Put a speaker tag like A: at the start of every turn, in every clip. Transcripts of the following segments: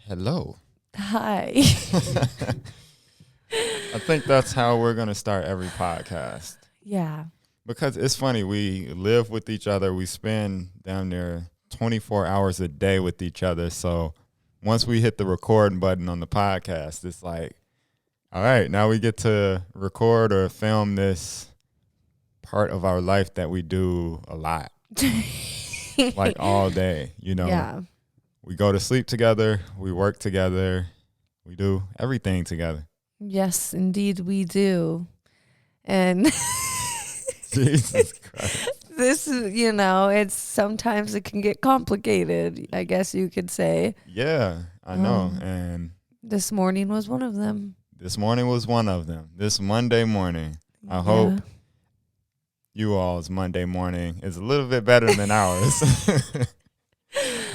A: Hello.
B: Hi.
A: I think that's how we're going to start every podcast.
B: Yeah.
A: Because it's funny, we live with each other. We spend down there 24 hours a day with each other. So once we hit the record button on the podcast, it's like, all right, now we get to record or film this part of our life that we do a lot, like all day, you know.
B: Yeah.
A: We go to sleep together. We work together. We do everything together.
B: Yes, indeed we do. And
A: Jesus Christ.
B: this is, it's sometimes it can get complicated, I guess you could say.
A: Yeah, I know. And
B: This morning was one of them.
A: this morning was one of them. This Monday morning. I hope you all's Monday morning is a little bit better than ours.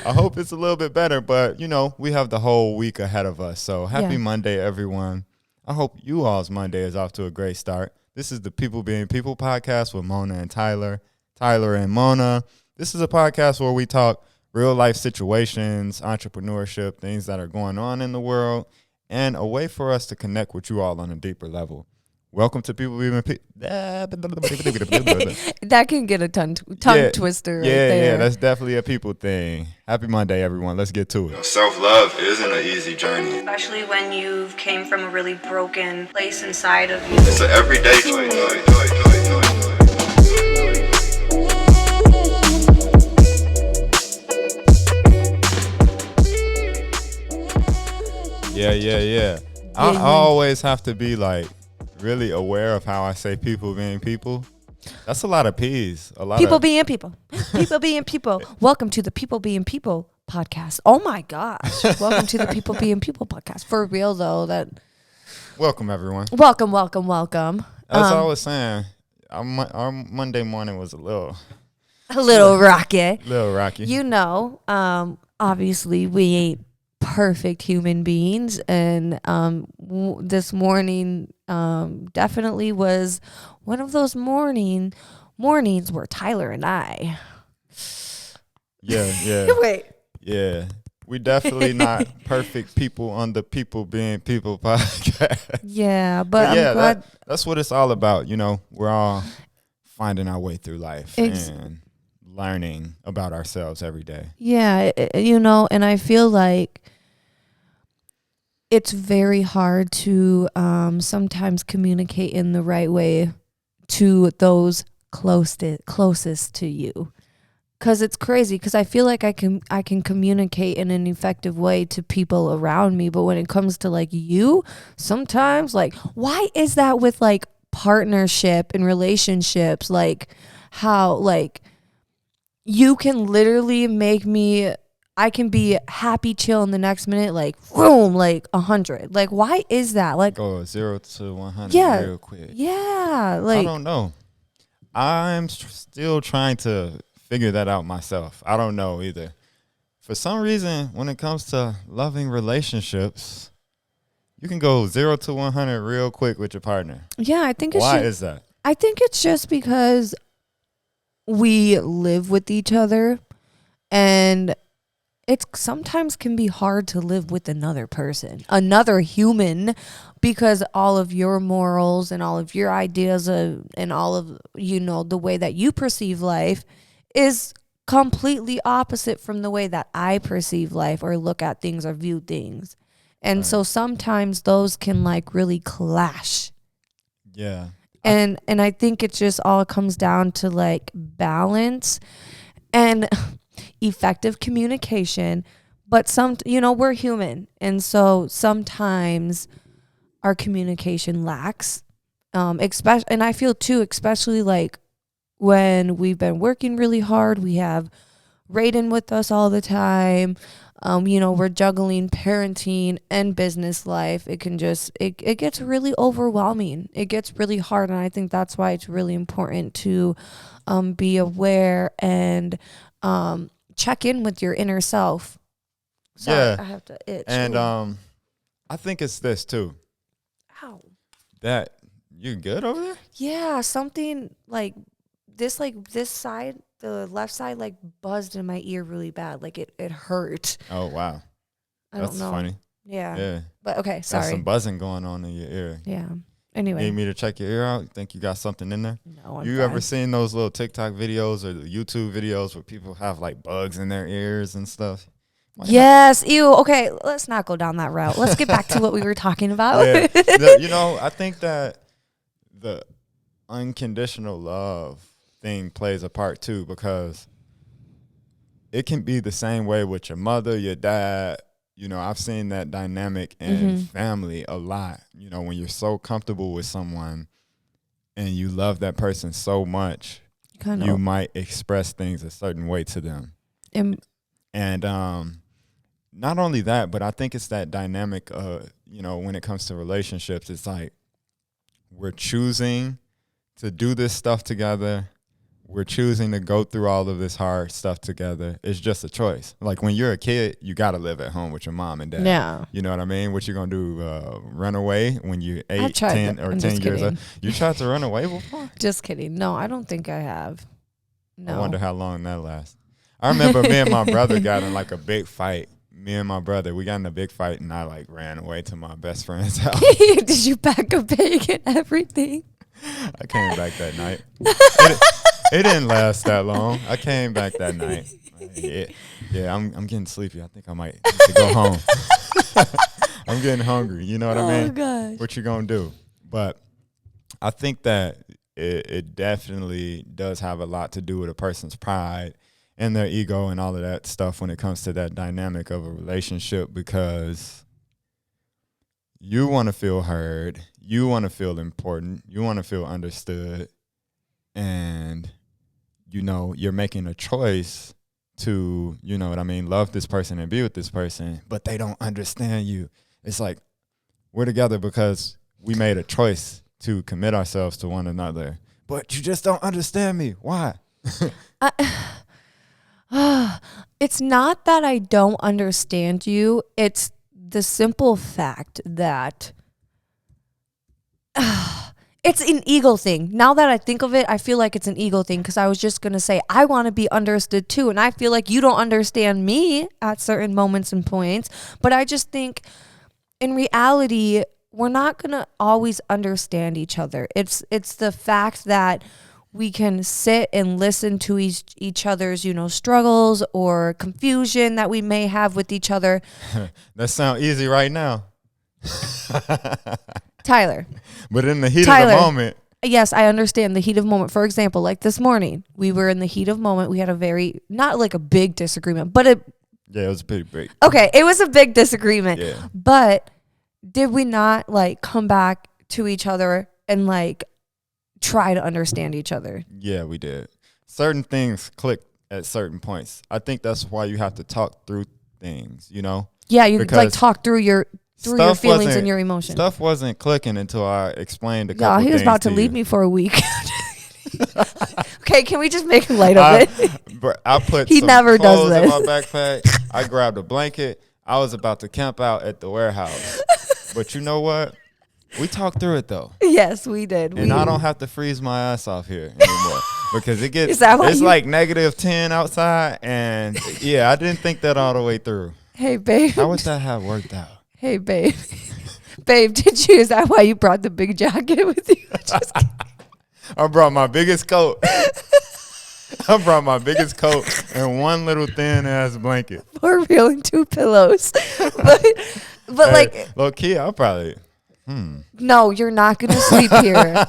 A: I hope it's a little bit better, but, we have the whole week ahead of us. So happy Monday, everyone. I hope you all's Monday is off to a great start. This is the People Being People podcast with Mona and Tyler. Tyler and Mona. This is a podcast where we talk real life situations, entrepreneurship, things that are going on in the world, and a way for us to connect with you all on a deeper level. Welcome to People Being People.
B: That can get a tongue twister right there.
A: Yeah, that's definitely a people thing. Happy Monday, everyone. Let's get to it. Self-love isn't an easy journey.
C: Especially when you came from a really broken place inside of you.
A: It's an everyday choice. Yeah. I always have to be really aware of how I say people being people. That's a lot of P's.
B: People being people. People being people. Welcome to the People Being People podcast. Oh my gosh. Welcome to the People Being People podcast. For real though,
A: Welcome everyone.
B: Welcome.
A: As I was saying, our Monday morning was a little
B: rocky.
A: Rocky.
B: Obviously we ain't perfect human beings, and this morning definitely was one of those mornings where Tyler and I
A: Wait. Yeah. We definitely not perfect people on the People Being People podcast.
B: Yeah, but I'm glad
A: that's what it's all about. We're all finding our way through life and learning about ourselves every day.
B: Yeah, and I feel like it's very hard to sometimes communicate in the right way to those closest to you. Because it's crazy, because I feel like I can communicate in an effective way to people around me. But when it comes to you, sometimes why is that with partnership and relationships? How you can literally make me, I can be happy, chill, and the next minute, boom, 100. Why is that?
A: Go 0 to 100 real quick.
B: Yeah.
A: I don't know. I'm still trying to figure that out myself. I don't know either. For some reason, when it comes to loving relationships, you can go 0 to 100 real quick with your partner.
B: Yeah, I think it's
A: Why is that?
B: I think it's just because we live with each other, and it sometimes can be hard to live with another person, another human, because all of your morals and all of your ideas and all of, the way that you perceive life is completely opposite from the way that I perceive life or look at things or view things. And so sometimes those can really clash.
A: Yeah.
B: And I think it just all comes down to balance and effective communication. But we're human, and so sometimes our communication lacks. And I feel too, especially when we've been working really hard, we have Raiden with us all the time. We're juggling parenting and business life. It can it gets really overwhelming. It gets really hard. And I think that's why it's really important to be aware and check in with your inner self. Sorry, I have to itch.
A: And I think it's this too.
B: Ow.
A: That you good over there?
B: Yeah, something this side, the left side buzzed in my ear really bad. It hurt.
A: Oh wow.
B: I
A: That's
B: don't know.
A: funny.
B: Yeah.
A: Yeah.
B: But okay,
A: Got
B: sorry.
A: some buzzing going on in your ear.
B: Yeah. Anyway.
A: Need me to check your ear out? You think you got something in there?
B: No, I'm
A: You
B: fine.
A: ever seen those little TikTok videos or the YouTube videos where people have like bugs in their ears and stuff?
B: Yes. Ew. Okay, let's not go down that route. Let's get back to what we were talking about.
A: Yeah. You know, I think that the unconditional love thing plays a part too, because it can be the same way with your mother, your dad. You know, I've seen that dynamic in family a lot. You know, when you're so comfortable with someone and you love that person so much, you might express things a certain way to them. And not only that, but I think it's that dynamic, you know, when it comes to relationships, it's like we're choosing to do this stuff together. We're choosing to go through all of this hard stuff together. It's just a choice. Like when you're a kid, you got to live at home with your mom and dad.
B: Yeah.
A: You know what I mean? What you going to do? Run away when you're 8, 10, or 10 years old? You tried to run away before?
B: Just kidding. No, I don't think I have. No.
A: I wonder how long that lasts. I remember me and my brother got in like a big fight. Me and my brother, we got in a big fight, and I like ran away to my best friend's house.
B: Did you pack a bag and everything?
A: I came back that night. It didn't last that long. I came back that night. Yeah, I'm getting sleepy. I think I might need to go home. I'm getting hungry. You know what I mean?
B: Oh, gosh.
A: What you gonna do? But I think that it definitely does have a lot to do with a person's pride and their ego and all of that stuff when it comes to that dynamic of a relationship, because you want to feel heard, you want to feel important, you want to feel understood, and you know you're making a choice to, you know what I mean, love this person and be with this person, but they don't understand you. It's like we're together because we made a choice to commit ourselves to one another, but you just don't understand me. Why?
B: It's not that I don't understand you. It's the simple fact that it's an ego thing. Now that I think of it, I feel like it's an ego thing, because I was just going to say, I want to be understood too. And I feel like you don't understand me at certain moments and points. But I just think in reality, we're not going to always understand each other. It's the fact that we can sit and listen to each other's, you know, struggles or confusion that we may have with each other.
A: That sounds easy right now.
B: Tyler.
A: But in the heat of the moment.
B: Yes, I understand the heat of moment. For example, like this morning, we were in the heat of moment. We had a very, not like a big disagreement, but it
A: was pretty big.
B: Okay, it was a big disagreement.
A: Yeah.
B: But did we not like come back to each other and like try to understand each other?
A: Yeah, we did. Certain things click at certain points. I think that's why you have to talk through things, you know?
B: Yeah, you
A: because
B: like talk through your feelings and your emotions.
A: Stuff wasn't clicking until I explained a couple things.
B: Yeah, he was about to leave me for a week. Okay, can we just make light of it?
A: But I put
B: he
A: some
B: never does
A: clothes in
B: this.
A: my backpack. I grabbed a blanket. I was about to camp out at the warehouse. But you know what? We talked through it though.
B: Yes, we did.
A: And I don't have to freeze my ass off here anymore because it gets it's like -10 outside, and yeah, I didn't think that all the way through.
B: Hey babe.
A: How would that have worked out?
B: Hey babe. Babe, is that why you brought the big jacket with you? Just
A: I brought my biggest coat. I brought my biggest coat and one little thin ass blanket.
B: For real, and 2 pillows. But
A: hey,
B: like
A: low key, I'll probably
B: No, you're not gonna sleep here.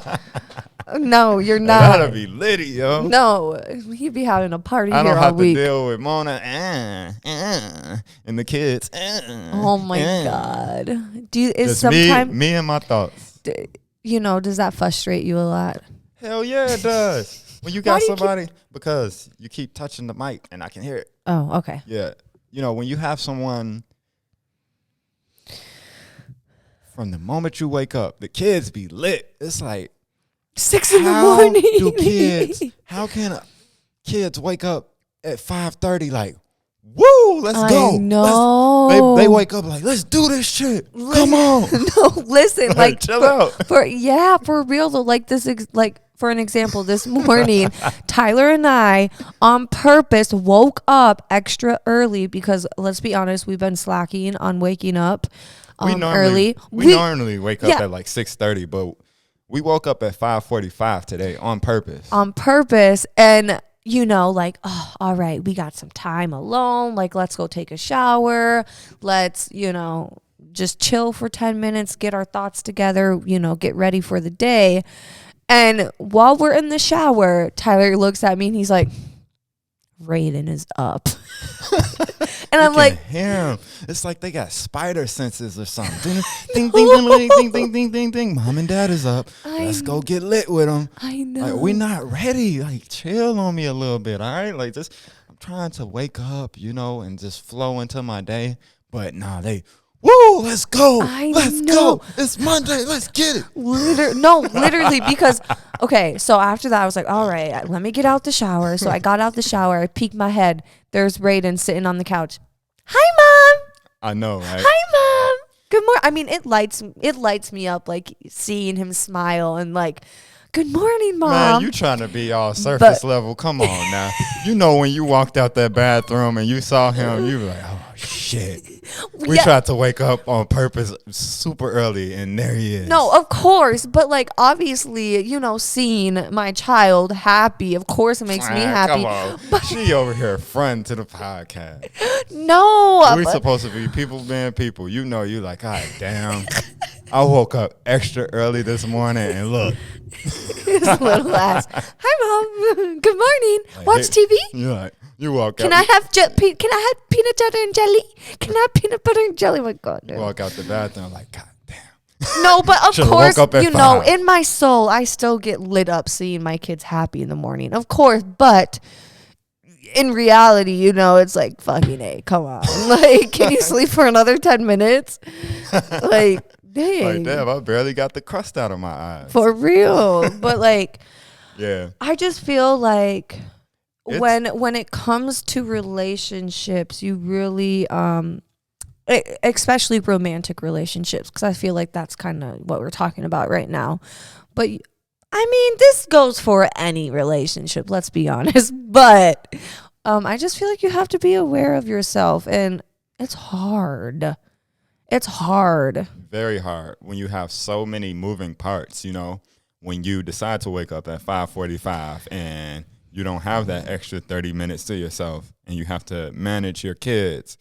B: No, you're not.
A: That'll be litty, yo.
B: No, he'd be having a party
A: I
B: here
A: don't
B: all
A: have
B: week.
A: to deal with Mona and the kids.
B: Oh my God.
A: Just
B: sometimes
A: me and my thoughts.
B: You know, does that frustrate you a lot?
A: Hell yeah, it does. When you got somebody, because you keep touching the mic and I can hear it.
B: Oh, okay.
A: Yeah. You know, when you have someone, from the moment you wake up, the kids be lit. It's like
B: 6 in the morning.
A: How can kids wake up at 5:30 like, woo, let's go.
B: I know.
A: They wake up like, let's do this shit. Come on.
B: No, listen, like
A: chill out.
B: For real though, like this, like for an example, this morning, Tyler and I on purpose woke up extra early because, let's be honest, we've been slacking on waking up early.
A: We normally wake up at like 6:30, but we woke up at 5:45 today on purpose.
B: And like, oh, all right, we got some time alone. Like, let's go take a shower. Let's, just chill for 10 minutes, get our thoughts together, get ready for the day. And while we're in the shower, Tyler looks at me and he's like, Raiden is up. And I'm like,
A: hear him. It's like they got spider senses or something. Ding, ding, ding, ding, ding, ding, ding, ding, ding. Mom and dad is up. Let's go get lit with them.
B: I know.
A: Like, we're not ready. Like, chill on me a little bit, all right? Like, just, I'm trying to wake up, and just flow into my day. But nah, woo, let's go. Let's go. It's Monday. Let's get it.
B: Literally, because, okay, so after that, I was like, all right, let me get out the shower. So I got out the shower. I peeked my head. There's Raiden sitting on the couch. Hi, Mom.
A: I know, right?
B: Hi, Mom. Good morning. I mean, it lights me up, like, seeing him smile and, like, good morning, Mom.
A: Man, you trying to be all surface level. Come on now. When you walked out that bathroom and you saw him, you were like, oh, shit. We tried to wake up on purpose super early, and there he is.
B: No, of course. But, like, obviously, seeing my child happy, of course it makes me happy.
A: Come on. But she over here fronting to the podcast.
B: No.
A: We're supposed to be people being people. You like, God damn. I woke up extra early this morning, and look.
B: His little ass. Hi, Mom. Good morning. Watch TV?
A: You're like, you walk out.
B: Can I have peanut butter and jelly? Can I have peanut butter and jelly? My God.
A: You walk out the bathroom like, God damn.
B: No, but of course,
A: five.
B: in my soul, I still get lit up seeing my kids happy in the morning. Of course, but in reality, it's like, fucking A, come on. Like, can you sleep for another 10 minutes? Like, dang.
A: Like, damn, I barely got the crust out of my eyes.
B: For real. But, like,
A: yeah.
B: I just feel like when it comes to relationships, you really, especially romantic relationships, because I feel like that's kind of what we're talking about right now. But, I mean, this goes for any relationship, let's be honest. But I just feel like you have to be aware of yourself, and it's hard. It's hard.
A: Very hard when you have so many moving parts, when you decide to wake up at 5:45 and you don't have that extra 30 minutes to yourself, and you have to manage your kids.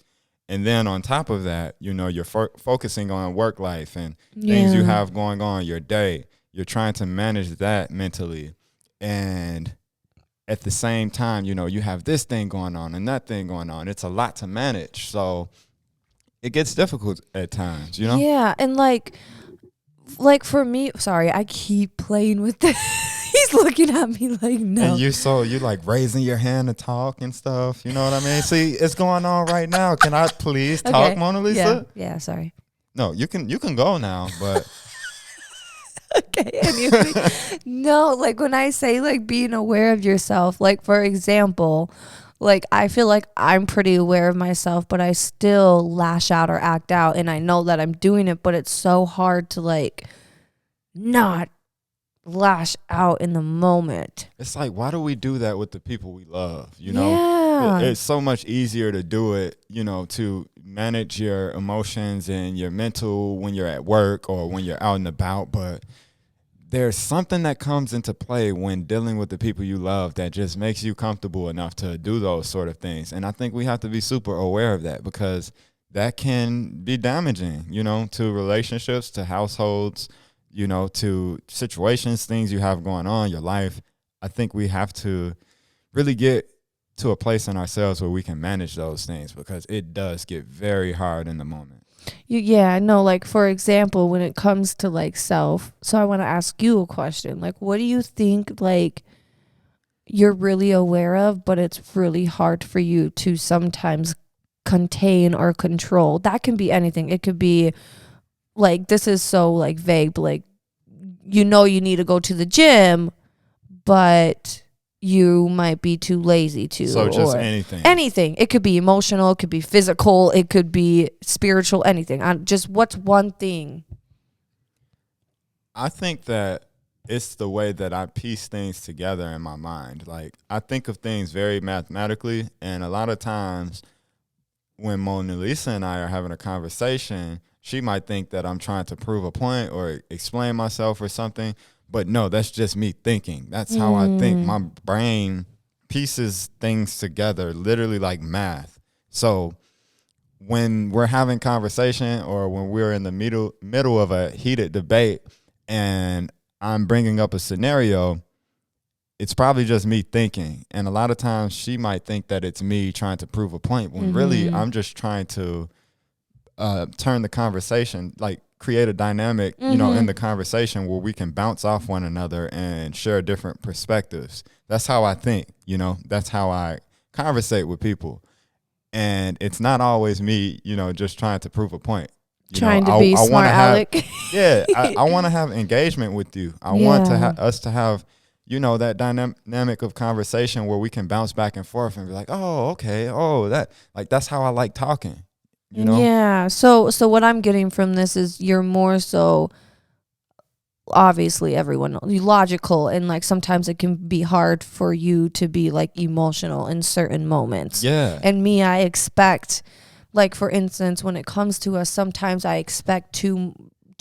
A: And then on top of that, you're focusing on work life and things you have going on your day. You're trying to manage that mentally. And at the same time, you have this thing going on and that thing going on. It's a lot to manage. So it gets difficult at times,
B: Yeah, and like for me, sorry, I keep playing with this. He's looking at me like, no.
A: And you like raising your hand to talk and stuff. You know what I mean? See, it's going on right now. Can I please talk, Mona Lisa?
B: Yeah, sorry.
A: No, you can go now, but
B: okay, anyway. No, like when I say like being aware of yourself, like for example, like I feel like I'm pretty aware of myself, but I still lash out or act out, and I know that I'm doing it, but it's so hard to like not lash out in the moment.
A: It's like, why do we do that with the people we love?
B: Yeah.
A: It's so much easier to do it, to manage your emotions and your mental when you're at work or when you're out and about. But there's something that comes into play when dealing with the people you love that just makes you comfortable enough to do those sort of things. And I think we have to be super aware of that, because that can be damaging, to relationships, to households, to situations, things you have going on in your life. I think we have to really get to a place in ourselves where we can manage those things, because it does get very hard in the moment.
B: Yeah, no, like for example, when it comes to like self, so I want to ask you a question. Like, what do you think like you're really aware of, but it's really hard for you to sometimes contain or control? That can be anything. It could be like, this is so like vague, but like, you need to go to the gym, but you might be too lazy to.
A: So just anything.
B: Anything. It could be emotional, it could be physical, it could be spiritual, anything. Just what's one thing?
A: I think that it's the way that I piece things together in my mind. Like, I think of things very mathematically, and a lot of times when Mona Lisa and I are having a conversation, she might think that I'm trying to prove a point or explain myself or something. But no, that's just me thinking. That's how I think. My brain pieces things together, literally like math. So when we're having conversation or when we're in the middle of a heated debate and I'm bringing up a scenario, it's probably just me thinking. And a lot of times she might think that it's me trying to prove a point when really I'm just trying to turn the conversation, like create a dynamic, you know, in the conversation where we can bounce off one another and share different perspectives. That's how I think, you know, that's how I conversate with people. And it's not always me, you know, just trying to prove a point.
B: Trying to be smart aleck.
A: Yeah, I want to have engagement with you. I want to us to have, you know, that dynamic of conversation where we can bounce back and forth and be like, oh, okay, oh, that, like, that's how I like talking, you know?
B: Yeah. So what I'm getting from this is you're more so, obviously everyone logical, and like sometimes it can be hard for you to be like emotional in certain moments.
A: Yeah.
B: And me, I expect, like, for instance, when it comes to us, sometimes I expect too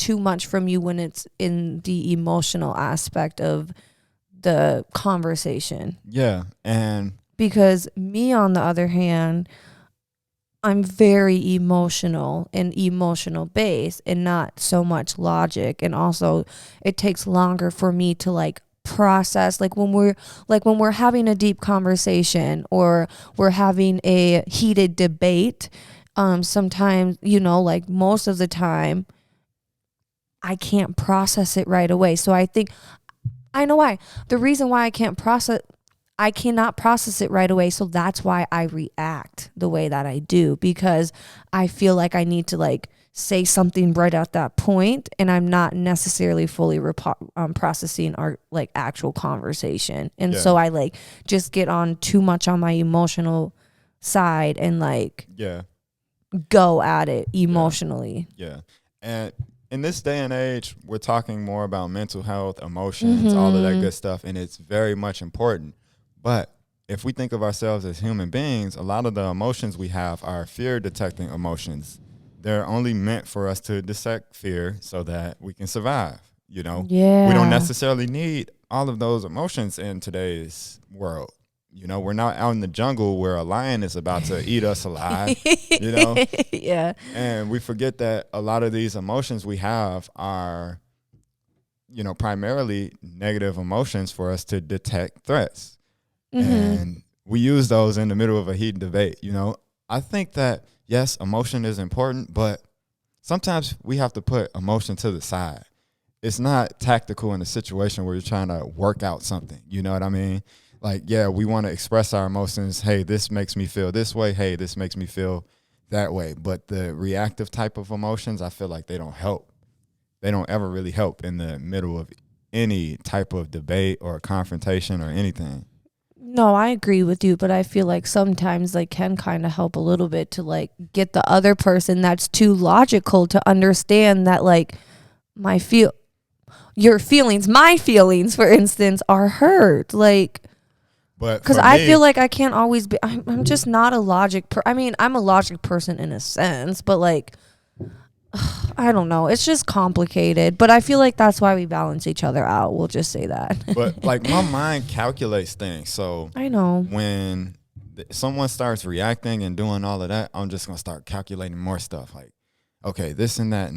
B: much from you when it's in the emotional aspect of the conversation.
A: Yeah. And
B: because me, on the other hand, I'm very emotional and emotional based and not so much logic. And also it takes longer for me to like process, like when we're having a deep conversation or we're having a heated debate, sometimes, you know, like most of the time I can't process it right away. So I think I know why. The reason why I cannot process it right away. So that's why I react the way that I do, because I feel like I need to like say something right at that point, and I'm not necessarily fully processing our like actual conversation. And so I like just get on too much on my emotional side and like go at it emotionally.
A: Yeah. And in this day and age, we're talking more about mental health, emotions, all of that good stuff, and it's very much important. But if we think of ourselves as human beings, a lot of the emotions we have are fear-detecting emotions. They're only meant for us to detect fear so that we can survive, you know?
B: Yeah.
A: We don't necessarily need all of those emotions in today's world. You know, we're not out in the jungle where a lion is about to eat us alive, you know?
B: Yeah.
A: And we forget that a lot of these emotions we have are, you know, primarily negative emotions for us to detect threats. And we use those in the middle of a heated debate, you know? I think that, yes, emotion is important, but sometimes we have to put emotion to the side. It's not tactical in a situation where you're trying to work out something, you know what I mean? Like, yeah, we want to express our emotions. Hey, this makes me feel this way. Hey, this makes me feel that way. But the reactive type of emotions, I feel like they don't help. They don't ever really help in the middle of any type of debate or confrontation or anything.
B: No, I agree with you, but I feel like sometimes they can kind of help a little bit to like get the other person that's too logical to understand that like my feelings, for instance, are hurt. Like,
A: but
B: because I feel like I can't always be, I'm just not a logic I mean, I'm a logic person in a sense, but like, I don't know. It's just complicated, but I feel like that's why we balance each other out. We'll just say that.
A: But like my mind calculates things. So
B: I know
A: when someone starts reacting and doing all of that, I'm just going to start calculating more stuff. Like, okay, this and that,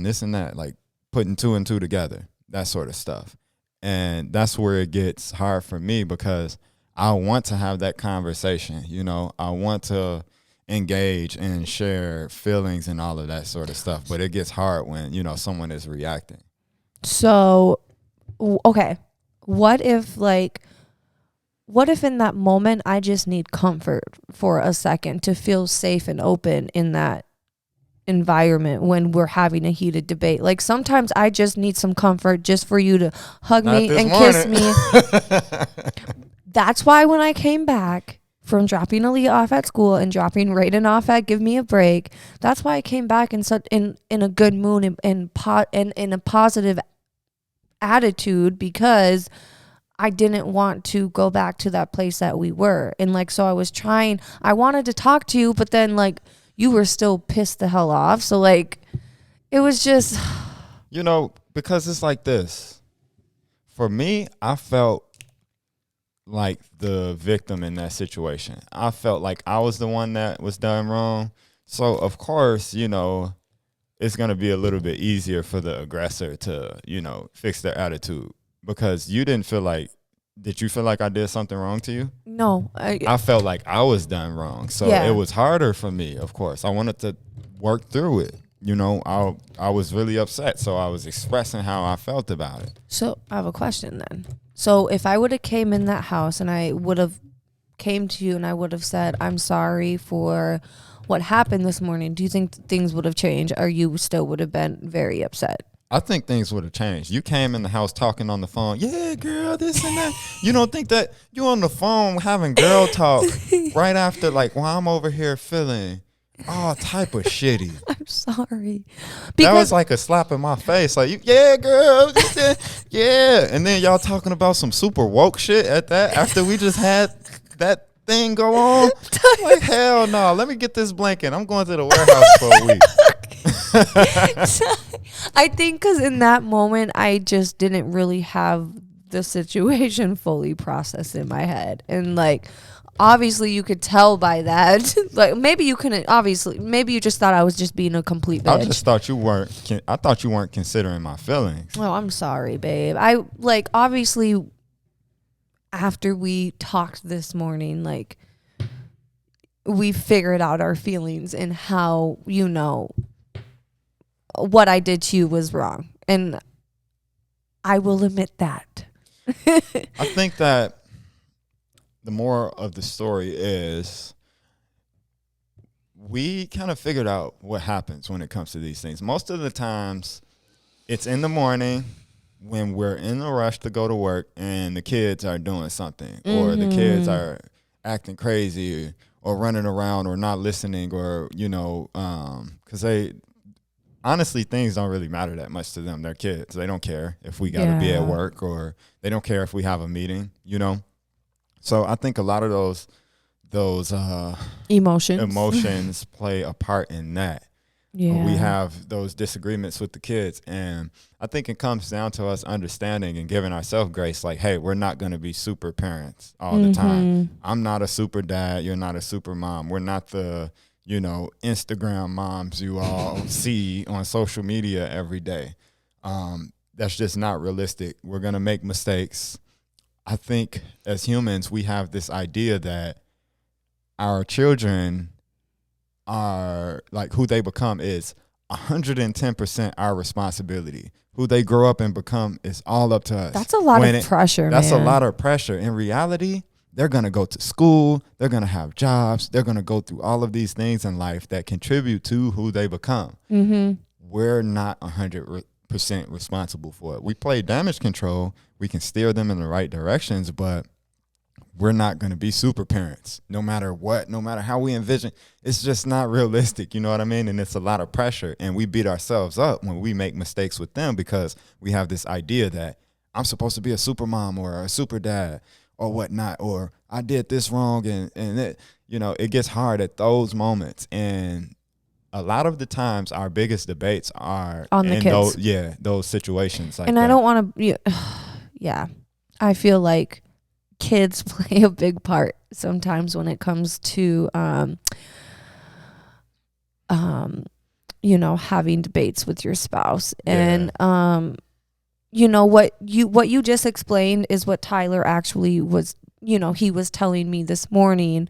A: like putting two and two together, that sort of stuff. And that's where it gets hard for me because I want to have that conversation. You know, I want to engage and share feelings and all of that sort of stuff, but it gets hard when, you know, someone is reacting.
B: So, okay, what if in that moment I just need comfort for a second to feel safe and open in that environment when we're having a heated debate? Like sometimes I just need some comfort just for you to hug me and kiss me. That's why when I came back from dropping Aaliyah off at school and dropping Raiden off at Give Me a Break, that's why I came back in a good mood and in a positive attitude because I didn't want to go back to that place that we were. And like, so I wanted to talk to you, but then like you were still pissed the hell off. So like, it was just,
A: because it's like this. For me, I felt like the victim in that situation. I felt like I was the one that was done wrong. So of course, it's going to be a little bit easier for the aggressor to, fix their attitude, because you didn't feel like, did you feel like I did something wrong to you?
B: No.
A: I felt like I was done wrong. So it was harder for me, of course. I wanted to work through it. I was really upset. So I was expressing how I felt about it.
B: So I have a question then. So if I would have came in that house and I would have came to you and I would have said, I'm sorry for what happened this morning, do you think things would have changed, or you still would have been very upset?
A: I think things would have changed. You came in the house talking on the phone. Yeah, girl, this and that. You don't think that you on the phone having girl talk right after, like, while I'm over here feeling all type of shitty.
B: I'm sorry.
A: That was like a slap in my face. Like, yeah, girl. Yeah. And then y'all talking about some super woke shit at that after we just had that thing go on. Like, hell no. Let me get this blanket. I'm going to the warehouse for a week.
B: I think because in that moment, I just didn't really have the situation fully processed in my head. And like, obviously you could tell by that. Like, maybe you couldn't, obviously, maybe you just thought I was just being a complete bitch.
A: I just thought you weren't considering my feelings.
B: Oh, I'm sorry, babe. I like, obviously, after we talked this morning, like, we figured out our feelings and how, what I did to you was wrong. And I will admit that.
A: I think that the moral of the story is we kind of figured out what happens when it comes to these things. Most of the times it's in the morning when we're in a rush to go to work and the kids are doing something, or the kids are acting crazy or running around or not listening, or, because honestly, things don't really matter that much to them. They're kids. They don't care if we got to be at work, or they don't care if we have a meeting, So I think a lot of those emotions play a part in that. Yeah. We have those disagreements with the kids. And I think it comes down to us understanding and giving ourselves grace. Like, hey, we're not going to be super parents all the time. I'm not a super dad. You're not a super mom. We're not the Instagram moms you all see on social media every day. That's just not realistic. We're going to make mistakes. I think as humans, we have this idea that our children are, like, who they become is 110% our responsibility. Who they grow up and become is all up to us.
B: That's a lot of pressure,
A: That's a lot of pressure. In reality, they're going to go to school. They're going to have jobs. They're going to go through all of these things in life that contribute to who they become. We're not 100% responsible for it. We play damage control. We can steer them in the right directions, but we're not going to be super parents no matter what, no matter how we envision. It's just not realistic. You know what I mean? And it's a lot of pressure. And we beat ourselves up when we make mistakes with them, because we have this idea that I'm supposed to be a super mom or a super dad or whatnot, or I did this wrong. And it, it gets hard at those moments. And a lot of the times our biggest debates are
B: on the kids.
A: Those situations. Like,
B: and I don't want to, I feel like kids play a big part sometimes when it comes to, having debates with your spouse. And, what you just explained is what Tyler actually was, he was telling me this morning,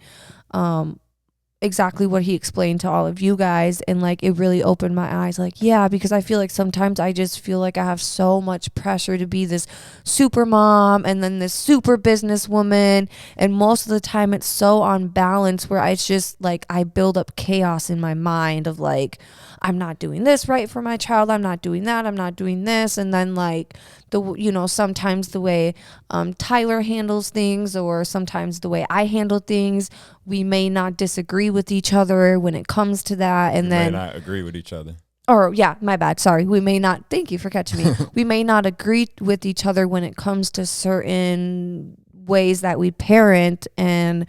B: exactly what he explained to all of you guys. And like, it really opened my eyes. Like, yeah, because I feel like sometimes I just feel like I have so much pressure to be this super mom and then this super businesswoman. And most of the time it's so unbalanced where it's just like, I build up chaos in my mind of like, I'm not doing this right for my child. I'm not doing that. I'm not doing this. And then like sometimes the way Tyler handles things, or sometimes the way I handle things, we may not disagree with each other when it comes to that. And then
A: may not agree with each other.
B: or yeah, my bad. Sorry. We may not, thank you for catching me. We may not agree with each other when it comes to certain ways that we parent, and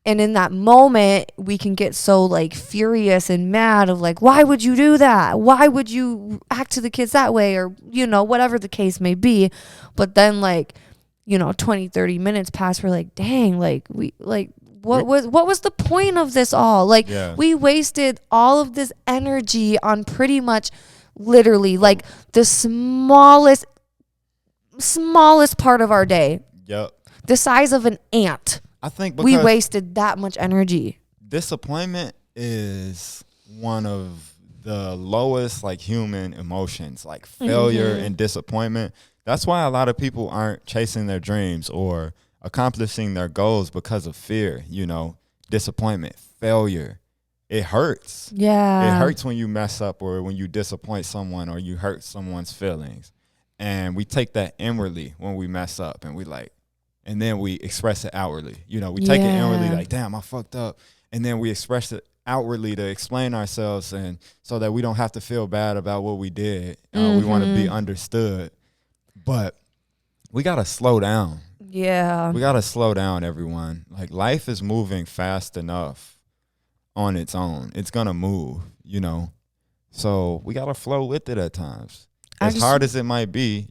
B: in that moment, we can get so like furious and mad of like, why would you do that? Why would you act to the kids that way? Or, whatever the case may be. But then 20, 30 minutes pass. We're like, dang, what was the point of this all? We wasted all of this energy on pretty much literally like the smallest part of our day.
A: Yep.
B: The size of an ant.
A: I think
B: we wasted that much energy.
A: Disappointment is one of the lowest human emotions, like failure and disappointment. That's why a lot of people aren't chasing their dreams or accomplishing their goals because of fear, disappointment, failure. It hurts.
B: Yeah.
A: It hurts when you mess up or when you disappoint someone or you hurt someone's feelings. And we take that inwardly when we mess up and and then we express it outwardly. We take it inwardly like, damn, I fucked up. And then we express it outwardly to explain ourselves and so that we don't have to feel bad about what we did. We want to be understood. But we got to slow down.
B: Yeah.
A: We got to slow down, everyone. Life is moving fast enough on its own. It's going to move, So we got to flow with it at times. As hard as it might be,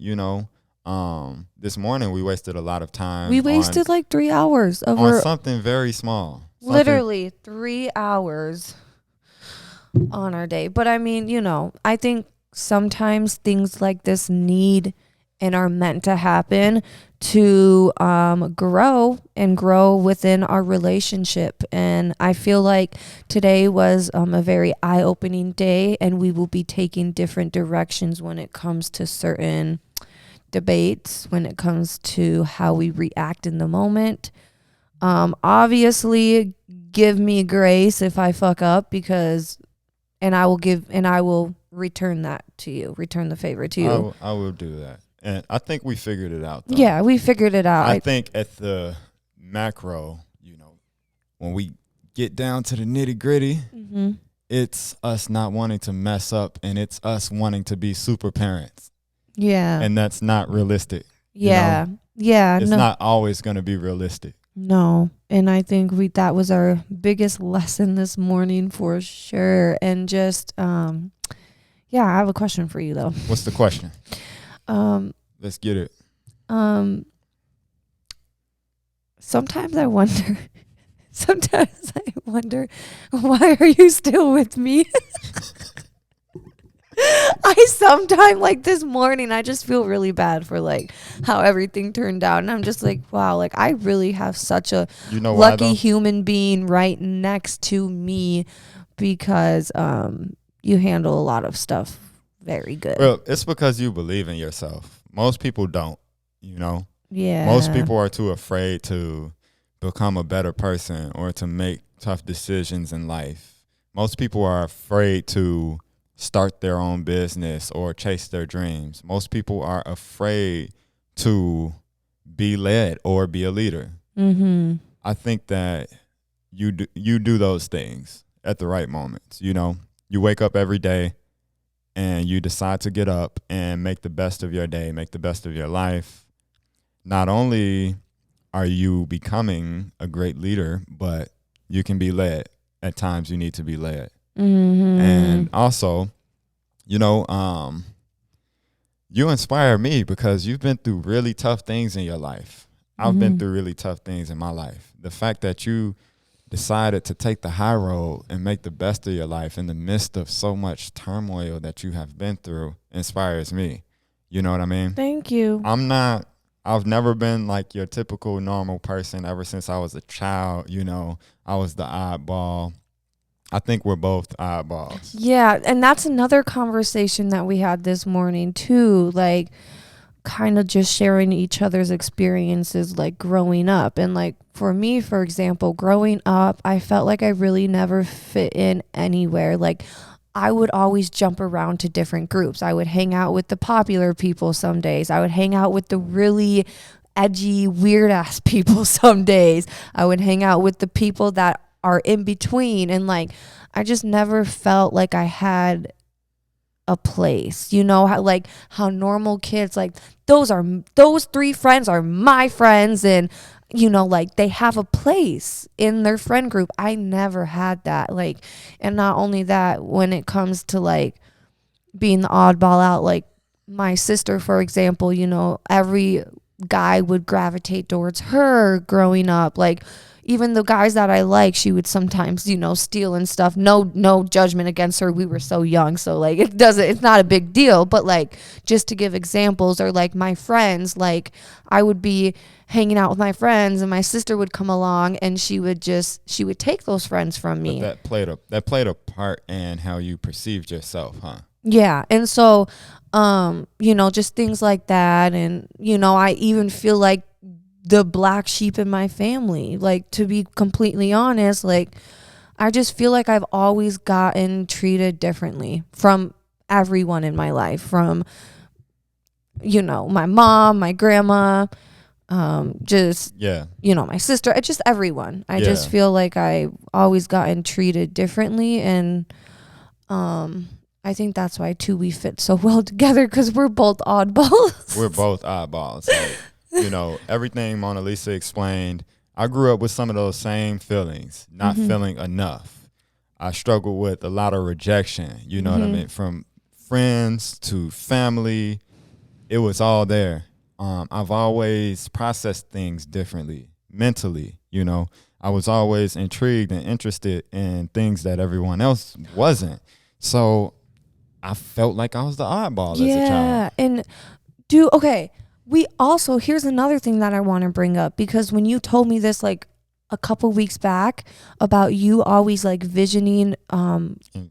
A: this morning we wasted a lot of time.
B: We wasted 3 hours
A: on something very small.
B: Literally 3 hours on our day. But I mean, I think sometimes things like this need and are meant to happen to grow within our relationship. And I feel like today was a very eye-opening day, and we will be taking different directions when it comes to certain debates, when it comes to how we react in the moment. Obviously give me grace if I fuck up, and I will return that to you, return the favor to you.
A: I will do that. And I think we figured it out, though.
B: Yeah, we figured it out.
A: I think at the macro, when we get down to the nitty gritty, it's us not wanting to mess up, and it's us wanting to be super parents.
B: Yeah.
A: And that's not realistic.
B: Yeah. Yeah.
A: It's not always going to be realistic.
B: No. And I think that was our biggest lesson this morning for sure. And just, I have a question for you though.
A: What's the question? Let's get it.
B: Sometimes I wonder why are you still with me? I sometimes this morning I just feel really bad for how everything turned out, and I'm just wow, I really have such a lucky human being right next to me, because you handle a lot of stuff very good.
A: Well, it's because you believe in yourself. Most people don't,
B: Yeah.
A: Most people are too afraid to become a better person or to make tough decisions in life. Most people are afraid to start their own business or chase their dreams. Most people are afraid to be led or be a leader.
B: Mm-hmm.
A: I think that you do those things at the right moments. You wake up every day and you decide to get up and make the best of your day, make the best of your life. Not only are you becoming a great leader, but you can be led. At times you need to be led.
B: Mm-hmm.
A: And also, you inspire me because you've been through really tough things in your life. I've been through really tough things in my life. The fact that you decided to take the high road and make the best of your life in the midst of so much turmoil that you have been through inspires me. You know what I mean?
B: Thank you.
A: I've never been your typical normal person ever since I was a child. I was the oddball. I think we're both oddballs. Yeah,
B: and that's another conversation that we had this morning too, kind of just sharing each other's experiences growing up. And for me, for example, growing up, I felt like I really never fit in anywhere. I would always jump around to different groups. I would hang out with the popular people some days. I would hang out with the really edgy, weird ass people some days. I would hang out with the people that are in between. And I just never felt like I had a place. You know how normal kids, like, those 3 friends are my friends, and like they have a place in their friend group. I never had that. Like, and not only that, when it comes to like being the oddball out, like my sister, for example, every guy would gravitate towards her growing up. Like, even the guys that I like, she would sometimes, steal and stuff. No judgment against her. We were so young. So like, it's not a big deal. But like, just to give examples, or like my friends, like I would be hanging out with my friends and my sister would come along and she would take those friends from me.
A: But that played a part in how you perceived yourself, huh?
B: Yeah. And so, just things like that. And, I even feel like the black sheep in my family, like, to be completely honest, like, I just feel like I've always gotten treated differently from everyone in my life, from, my mom, my grandma, my sister, just everyone. I just feel like I always gotten treated differently. And, I think that's why too we fit so well together, because we're both oddballs.
A: We're both oddballs. Like, everything Mona Lisa explained, I grew up with some of those same feelings, not feeling enough. I struggled with a lot of rejection, you know what I mean, from friends to family. It was all there. I've always processed things differently, mentally, I was always intrigued and interested in things that everyone else wasn't. So I felt like I was the oddball as a child.
B: Yeah, and here's another thing that I want to bring up, because when you told me this like a couple weeks back about you always like envisioning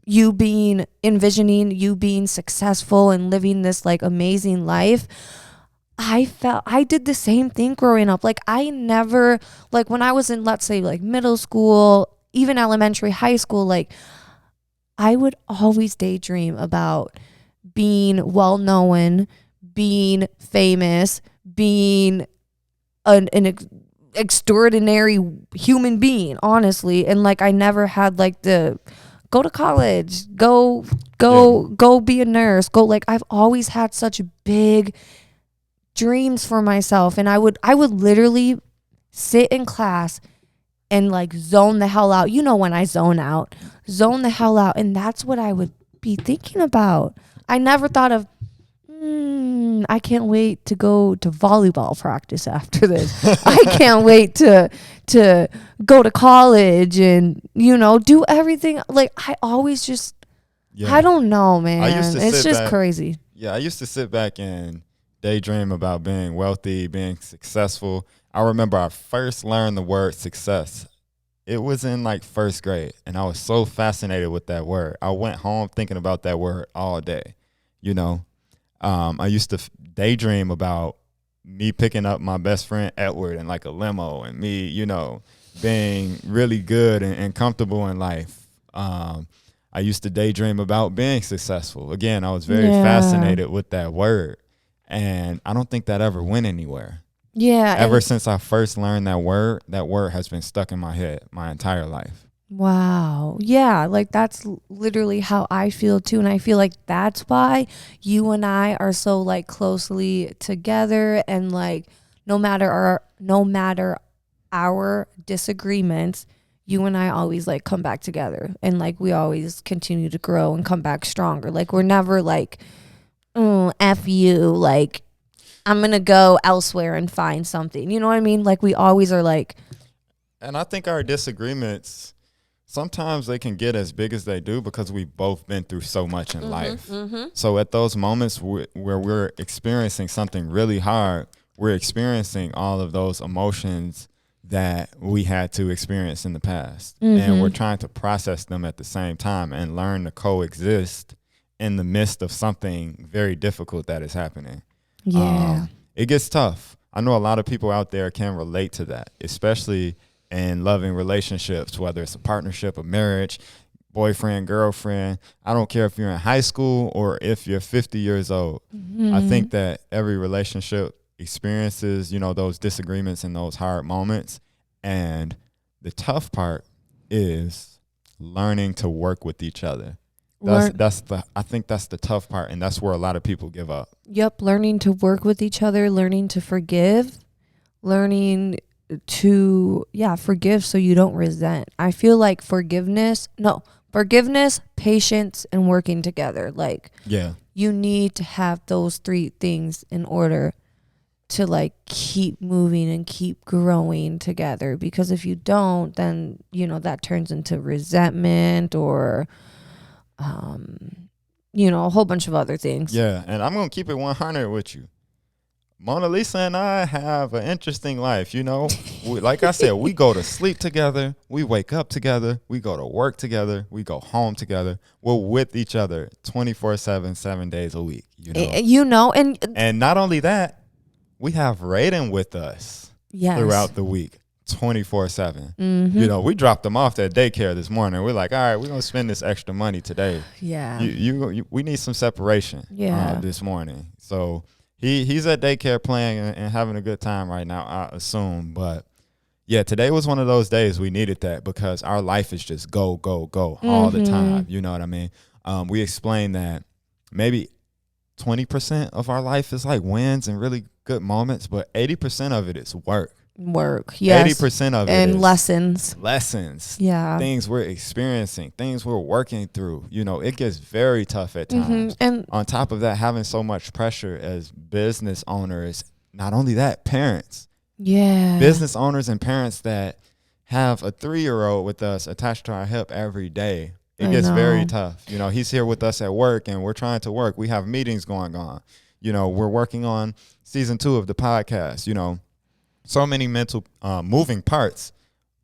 B: you being successful and living this like amazing life, I did the same thing growing up. Like, I never, like, when I was in, let's say, like middle school, even elementary, high school, like, I would always daydream about being well known, being famous, being an extraordinary human being, honestly. And like, I never had like the go to college, go be a nurse, like, I've always had such big dreams for myself. And I would literally sit in class and like zone the hell out. When I zone the hell out. And that's what I would be thinking about. I never thought of, I can't wait to go to volleyball practice after this. I can't wait to go to college and, do everything. Like, I always just, I don't know, man. It's just crazy.
A: Yeah, I used to sit back and daydream about being wealthy, being successful. I remember I first learned the word success. It was in like first grade, and I was so fascinated with that word. I went home thinking about that word all day. I used to daydream about me picking up my best friend Edward in like a limo, and me, being really good and comfortable in life. I used to daydream about being successful. Again, I was very fascinated with that word, and I don't think that ever went anywhere.
B: Yeah.
A: Ever since I first learned that word has been stuck in my head my entire life.
B: Wow. Yeah, like that's literally how I feel too. And I feel like that's why you and I are so like closely together, and like no matter our disagreements, you and I always like come back together, and like we always continue to grow and come back stronger. Like, we're never like, F you, like I'm going to go elsewhere and find something. You know what I mean? Like, we always are like.
A: And I think our disagreements, sometimes they can get as big as they do because we've both been through so much in life. So at those moments where we're experiencing something really hard, we're experiencing all of those emotions that we had to experience in the past. And we're trying to process them at the same time and learn to coexist in the midst of something very difficult that is happening.
B: Yeah.
A: It gets tough. I know a lot of people out there can relate to that, especially in loving relationships, whether it's a partnership, a marriage, boyfriend, girlfriend. I don't care if you're in high school or if you're 50 years old. I think that every relationship experiences, those disagreements and those hard moments. And the tough part is learning to work with each other. I think that's the tough part, and that's where a lot of people give up.
B: Yep, learning to work with each other, learning to forgive, learning to forgive so you don't resent. I feel like forgiveness, patience, and working together. Like, you need to have those three things in order to like keep moving and keep growing together, because if you don't, then that turns into resentment or a whole bunch of other things.
A: Yeah, and I'm gonna keep it 100 with you. Mona Lisa and I have an interesting life, like I said, we go to sleep together, we wake up together, we go to work together, we go home together. We're with each other 24/7, 7 days a week,
B: And
A: not only that, we have Raiden with us throughout the week, 24/7.
B: Mm-hmm.
A: We dropped them off at daycare this morning. We're like, all right, we're going to spend this extra money today.
B: Yeah.
A: We need some separation this morning. So he's at daycare playing and having a good time right now, I assume. But yeah, today was one of those days we needed that, because our life is just go, go, go all the time. You know what I mean? We explained that maybe 20% of our life is like wins and really good moments, but 80% of it is work.
B: Yes.
A: 80% of it
B: and
A: is
B: lessons. Yeah.
A: Things we're experiencing, things we're working through. It gets very tough at times. And on top of that, having so much pressure as business owners, not only that, parents.
B: Yeah.
A: Business owners and parents that have a 3-year-old with us attached to our hip every day. It gets very tough. He's here with us at work, and we're trying to work. We have meetings going on. We're working on season 2 of the podcast. So many mental moving parts.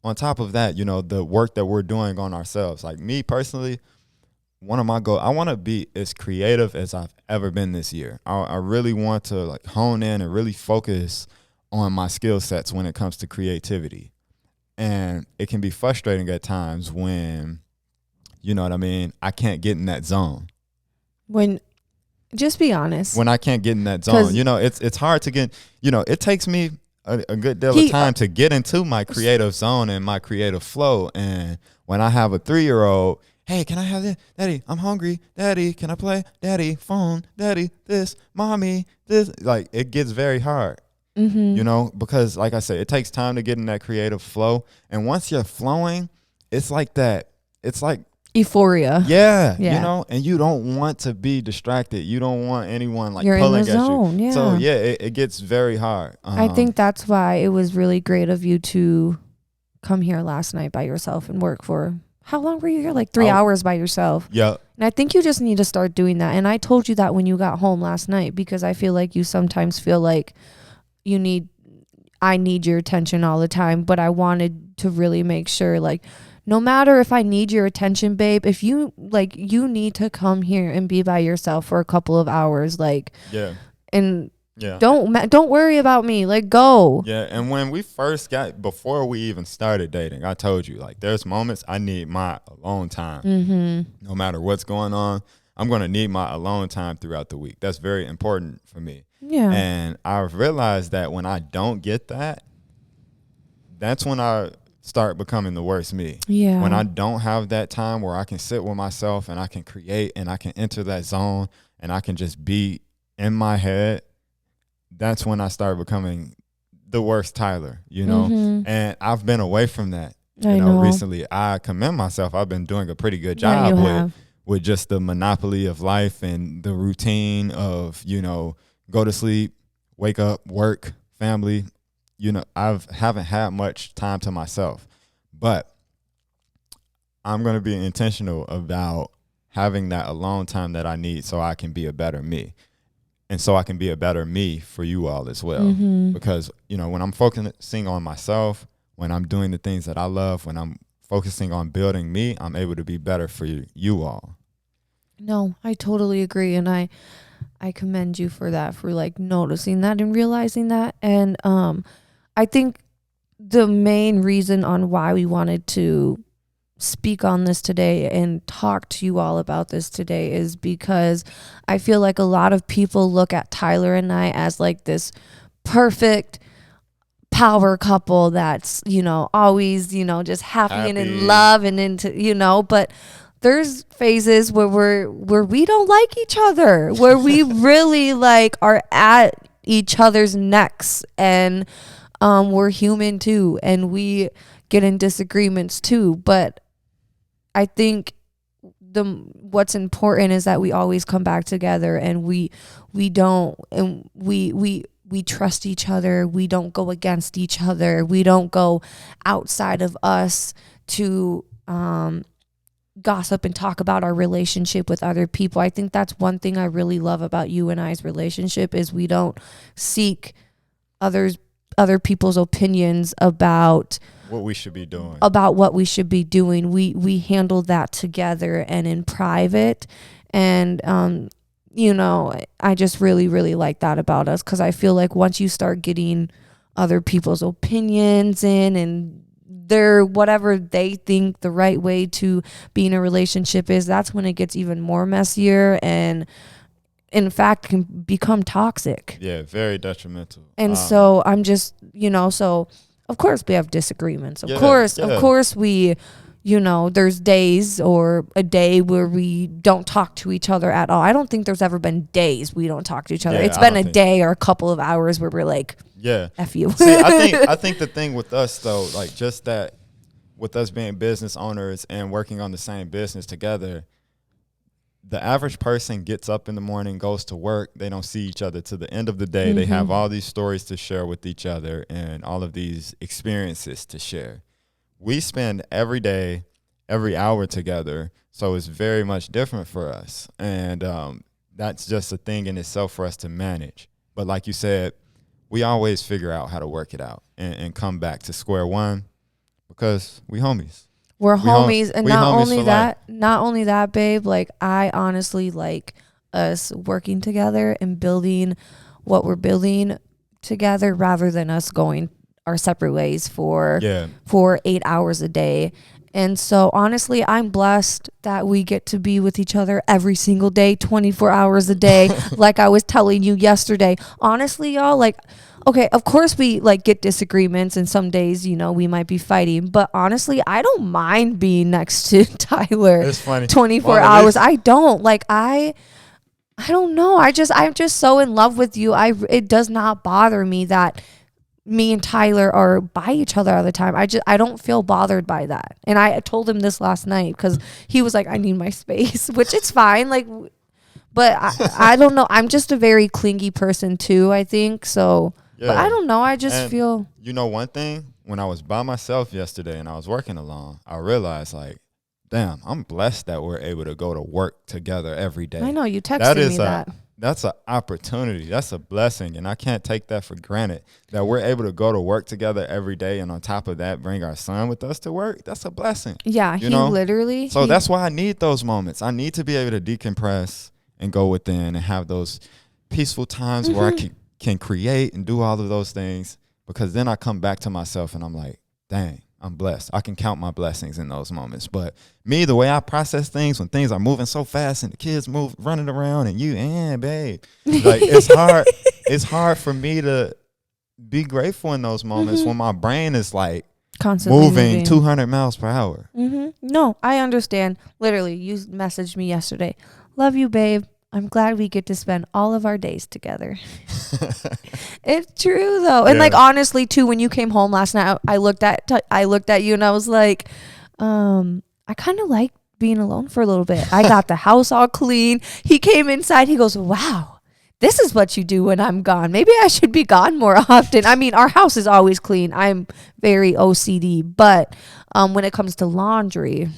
A: On top of that, the work that we're doing on ourselves. Like me personally, one of my goals, I want to be as creative as I've ever been this year. I really want to like hone in and really focus on my skill sets when it comes to creativity. And it can be frustrating at times when, I can't get in that zone.
B: Just be honest.
A: When I can't get in that zone, it's hard to get, it takes me a good deal of time to get into my creative zone and my creative flow. And when I have a 3-year-old, hey, can I have this? Daddy, I'm hungry. Daddy, can I play? Daddy, phone. Daddy, this. Mommy, this. Like, it gets very hard, because like I said, it takes time to get in that creative flow. And once you're flowing, it's like that. It's like
B: euphoria.
A: Yeah. And you don't want to be distracted. You don't want anyone like
B: You're
A: pulling
B: in the
A: at
B: zone,
A: you.
B: yeah.
A: So yeah, it gets very hard.
B: I think that's why it was really great of you to come here last night by yourself and work for, how long were you here? Like 3 hours by yourself.
A: Yeah.
B: And I think you just need to start doing that. And I told you that when you got home last night, because I feel like you sometimes feel like I need your attention all the time. But I wanted to really make sure, like, no matter if I need your attention, babe, if you need to come here and be by yourself for a couple of hours, like, and don't worry about me, like, go.
A: Yeah. And when we first before we even started dating, I told you, like, there's moments I need my alone time. No matter what's going on, I'm going to need my alone time throughout the week. That's very important for me.
B: Yeah.
A: And I've realized that when I don't get that, that's when I start becoming the worst me.
B: Yeah.
A: When I don't have that time where I can sit with myself and I can create and I can enter that zone and I can just be in my head, that's when I start becoming the worst Tyler, And I've been away from that, recently. I commend myself. I've been doing a pretty good job with just the monopoly of life and the routine of, go to sleep, wake up, work, family. I haven't had much time to myself, but I'm going to be intentional about having that alone time that I need so I can be a better me, and so I can be a better me for you all as well. Because, when I'm focusing on myself, when I'm doing the things that I love, when I'm focusing on building me, I'm able to be better for you all.
B: No, I totally agree. And I commend you for that, for like noticing that and realizing that. And, I think the main reason on why we wanted to speak on this today and talk to you all about this today is because I feel like a lot of people look at Tyler and I as like this perfect power couple that's, you know, always, you know, just happy and in
A: Happy.
B: love and into, you know, but there's phases where we don't like each other, where we really like are at each other's necks, and we're human too, and we get in disagreements too. But I think what's important is that we always come back together, and we trust each other. We don't go against each other. We don't go outside of us to gossip and talk about our relationship with other people. I think that's one thing I really love about you and I's relationship, is we don't seek other people's opinions about
A: what we should be doing.
B: We handle that together and in private. And you know, I just really, really like that about us, because I feel like once you start getting other people's opinions in, and their whatever they think the right way to be in a relationship is, that's when it gets even more messier, and in fact can become toxic.
A: Yeah, very detrimental.
B: And so I'm just, you know, so of course we have disagreements. Of course we, you know, there's days or a day where we don't talk to each other at all. I don't think there's ever been days we don't talk to each other.
A: Yeah,
B: it's been a day or a couple of hours where we're like,
A: yeah,
B: F you.
A: See, I think the thing with us though, like just that with us being business owners and working on the same business together, the average person gets up in the morning, goes to work. They don't see each other to the end of the day. They have all these stories to share with each other and all of these experiences to share. We spend every day, every hour together. So it's very much different for us. And that's just a thing in itself for us to manage. But like you said, we always figure out how to work it out and come back to square one, because we homies.
B: We're homies. And not only that, babe, like I honestly like us working together and building what we're building together, rather than us going our separate ways for 8 hours a day. And so honestly, I'm blessed that we get to be with each other every single day, 24 hours a day. Like I was telling you yesterday, honestly, y'all, like, okay, of course we like get disagreements, and some days, you know, we might be fighting, but honestly, I don't mind being next to Tyler.
A: It's funny.
B: 24 hours. I don't like, I don't know. I'm just so in love with you. It does not bother me that me and Tyler are by each other all the time. I don't feel bothered by that. And I told him this last night, because he was like, I need my space, which it's fine. Like, but I don't know. I'm just a very clingy person too, I think. So, but I don't know. I just feel.
A: You know, one thing, when I was by myself yesterday and I was working alone, I realized like, damn, I'm blessed that we're able to go to work together every day.
B: I know, you texted me that.
A: That's an opportunity. That's a blessing. And I can't take that for granted, that we're able to go to work together every day. And on top of that, bring our son with us to work. That's a blessing.
B: Yeah,
A: you know?
B: Literally.
A: So that's why I need those moments. I need to be able to decompress and go within and have those peaceful times where I can create and do all of those things, because then I come back to myself and I'm like, dang, I'm blessed. I can count my blessings in those moments. But me, the way I process things, when things are moving so fast and the kids running around and babe, like it's hard for me to be grateful in those moments when my brain is like constantly moving 200 miles per hour.
B: No, I understand. Literally, you messaged me yesterday. Love you, babe. I'm glad we get to spend all of our days together. It's true though. And like, honestly too, when you came home last night, I looked at you and I was like, I kind of like being alone for a little bit. I got the house all clean. He came inside. He goes, wow, this is what you do when I'm gone. Maybe I should be gone more often. I mean, our house is always clean. I'm very OCD, but when it comes to laundry,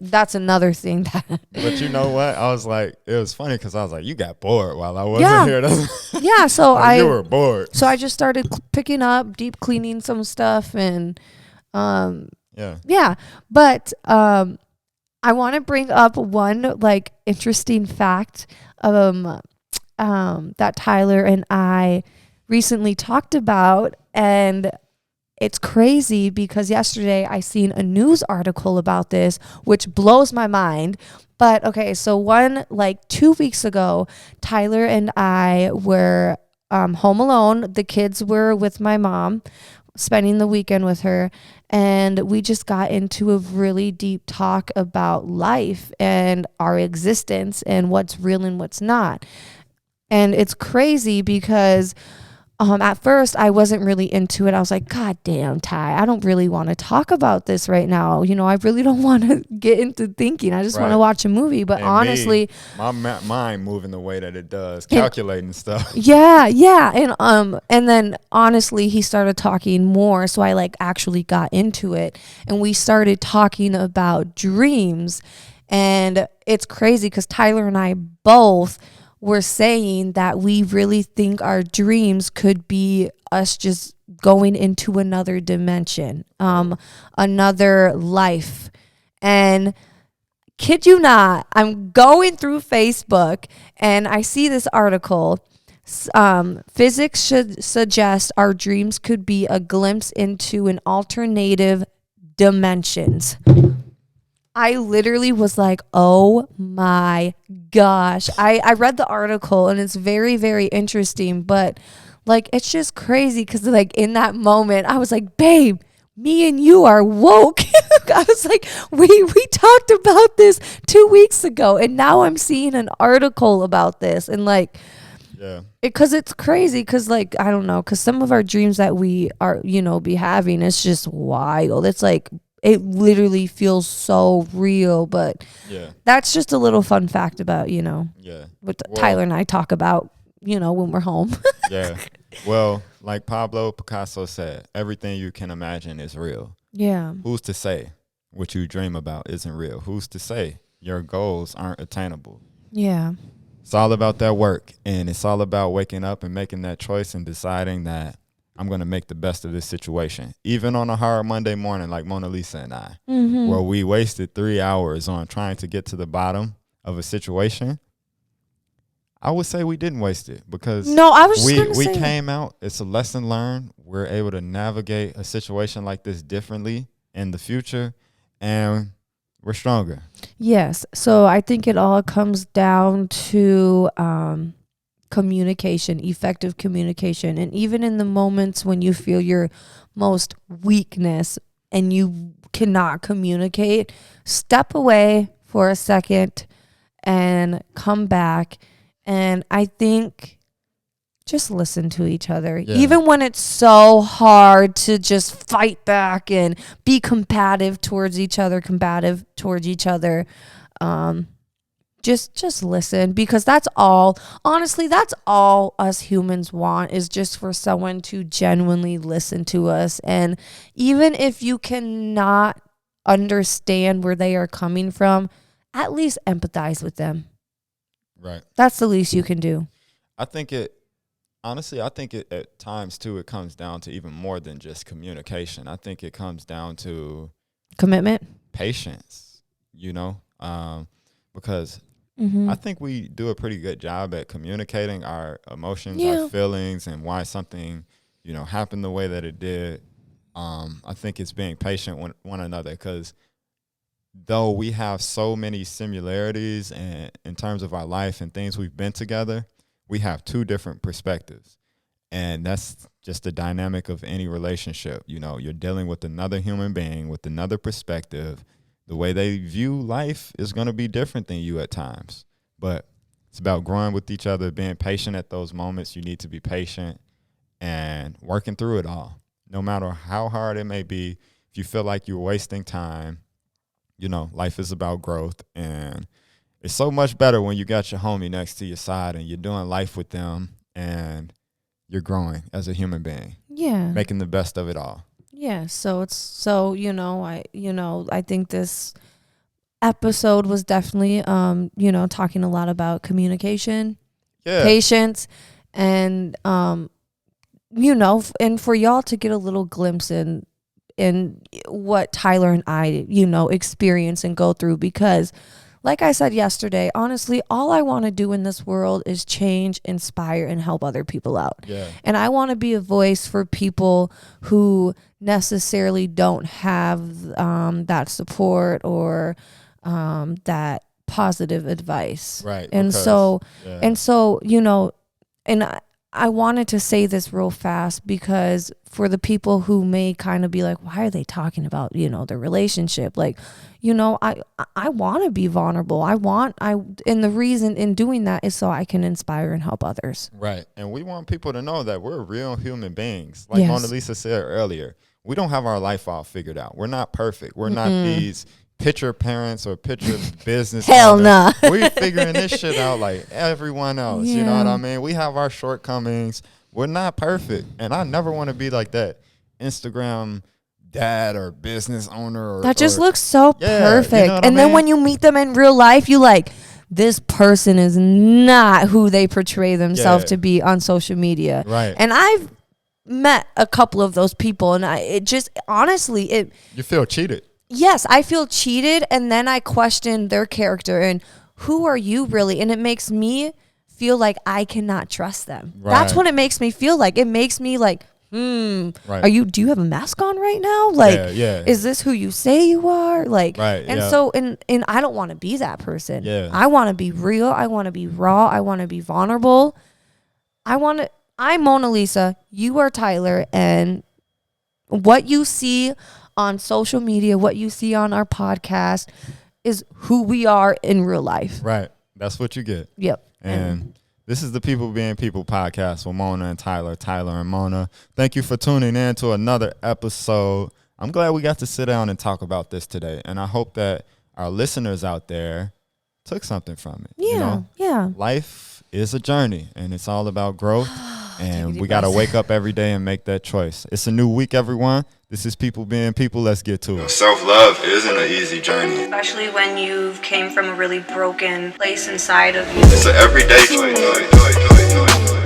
B: that's another thing that.
A: But you know what? I was like, it was funny because I was like, you got bored while I wasn't here.
B: Yeah, so
A: you were bored.
B: So I just started picking up, deep cleaning some stuff, and But I want to bring up one like interesting fact that Tyler and I recently talked about, and it's crazy because yesterday I seen a news article about this, which blows my mind. But okay, so 2 weeks ago, Tyler and I were home alone. The kids were with my mom. spending the weekend with her, and we just got into a really deep talk about life and our existence and what's real and what's not. And it's crazy because at first I wasn't really into it. I was like, God damn, Ty, I don't really want to talk about this right now. I really don't want to get into thinking. I just want to watch a movie. But
A: and
B: honestly,
A: my mind moving the way that it does, calculating stuff.
B: Yeah. And then honestly, he started talking more. So I actually got into it, and we started talking about dreams. And it's crazy because Tyler and I both were saying that we really think our dreams could be us just going into another dimension, another life. And kid you not, I'm going through Facebook and I see this article. Physics should suggest our dreams could be a glimpse into an alternative dimensions. I literally was like, oh my gosh. I read the article and it's very, very interesting, but it's just crazy because in that moment I was like, babe, me and you are woke. I was like, we talked about this 2 weeks ago, and now I'm seeing an article about this, and because it's crazy because I don't know, because some of our dreams that we are be having, it's just wild. It's it literally feels so real, but that's just a little fun fact about, what Tyler and I talk about, when we're home.
A: Yeah. Well, like Pablo Picasso said, everything you can imagine is real.
B: Yeah.
A: Who's to say what you dream about isn't real? Who's to say your goals aren't attainable?
B: Yeah.
A: It's all about that work, and it's all about waking up and making that choice and deciding that I'm going to make the best of this situation. Even on a hard Monday morning like Mona Lisa and I, where we wasted 3 hours on trying to get to the bottom of a situation, I would say we didn't waste it because we came out. It's a lesson learned. We're able to navigate a situation like this differently in the future, and we're stronger.
B: Yes. So I think it all comes down to communication, effective communication. And even in the moments when you feel your most weakness and you cannot communicate, step away for a second and come back. And I think just listen to each other. Even when it's so hard to just fight back and be combative towards each other, just listen, because that's all us humans want, is just for someone to genuinely listen to us. And even if you cannot understand where they are coming from, at least empathize with them.
A: Right.
B: That's the least you can do.
A: I think it at times too, it comes down to even more than just communication. I think it comes down to
B: commitment,
A: patience, because I think we do a pretty good job at communicating our emotions, our feelings, and why something, happened the way that it did. I think it's being patient with one another, because though we have so many similarities and in terms of our life and things we've been together, we have two different perspectives. And that's just the dynamic of any relationship. You're dealing with another human being with another perspective. The way they view life is going to be different than you at times. But it's about growing with each other, being patient at those moments. You need to be patient and working through it all. No matter how hard it may be, if you feel like you're wasting time, life is about growth. And it's so much better when you got your homie next to your side and you're doing life with them and you're growing as a human being.
B: Yeah.
A: Making the best of it all.
B: Yeah. So I think this episode was definitely, talking a lot about communication, patience, and, and for y'all to get a little glimpse in what Tyler and I, experience and go through, because like I said yesterday, honestly, all I want to do in this world is change, inspire, and help other people out.
A: Yeah.
B: And I want to be a voice for people who necessarily don't have that support or that positive advice.
A: Right.
B: And so, and I wanted to say this real fast because for the people who may kind of be like, why are they talking about, their relationship? Like, I want to be vulnerable. And the reason in doing that is so I can inspire and help others.
A: Right. And we want people to know that we're real human beings. Like
B: Yes.
A: Mona Lisa said earlier, we don't have our life all figured out. We're not perfect. We're not these picture parents or picture business
B: Hell
A: owners.
B: nah.
A: We're figuring this shit out like everyone else. You know what I mean? We have our shortcomings. We're not perfect. And I never want to be like that Instagram dad or business owner.
B: That just looks so perfect.
A: You know what I
B: and then
A: mean?
B: when you meet them in real life, you like, this person is not who they portray themselves to be on social media.
A: Right.
B: And I've met a couple of those people, and
A: you feel cheated.
B: Yes, I feel cheated, and then I question their character and who are you really? And it makes me feel like I cannot trust them.
A: Right.
B: That's what it makes me feel like. It makes me like,
A: Right.
B: do you have a mask on right now? Like,
A: yeah.
B: is this who you say you are? Like,
A: Right,
B: and
A: yeah.
B: so, and I don't want to be that person.
A: Yeah.
B: I want to be real. I want to be raw. I want to be vulnerable. I'm Mona Lisa. You are Tyler, and what you see on social media, what you see on our podcast is who we are in real life.
A: Right. That's what you get.
B: Yep.
A: And this is the People Being People podcast with Mona and Tyler and Mona. Thank you for tuning in to another episode. I'm glad we got to sit down and talk about this today. And I hope that our listeners out there took something from it.
B: Yeah. Yeah.
A: Life is a journey, and it's all about growth. And
B: deep
A: we got to
B: breath.
A: wake up every day and make that choice. It's a new week, everyone. This is People Being People. Let's get to it. Self-love isn't an easy journey.
C: Especially when you came from a really broken place inside of you.
A: It's an everyday choice.